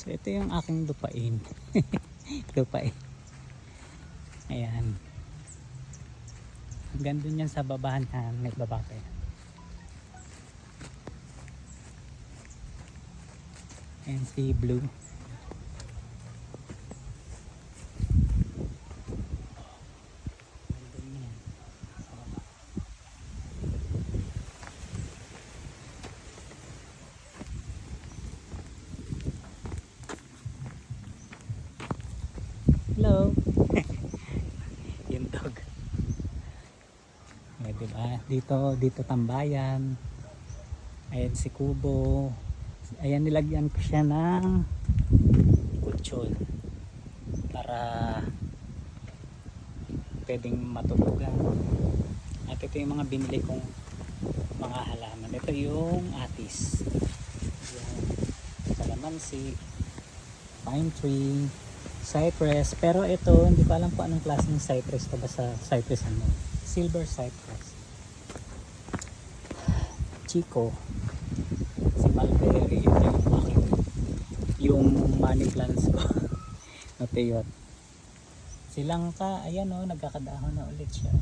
So ito yung aking lupain. Lupain. Ayan. Hanggang dun yan sa babahan na may baba pa yan. Ayan si Blue. Hello. Yung dog. Eh, diba? Dito tambayan. Ayan si Kubo. Ayan, nilagyan ko siya ng kutsyon para pwedeng matutugan. At ito yung mga binili kong mga halaman. Ito yung atis. Yung calamansi, pine tree, cypress, pero ito hindi ko alam kung anong klaseng cypress to, basta cypress ano, silver cypress. Chico, si mulberry, yung money plants ko. Ito yun. Silang ka, ayan o, nagkakadahon na ulit siya.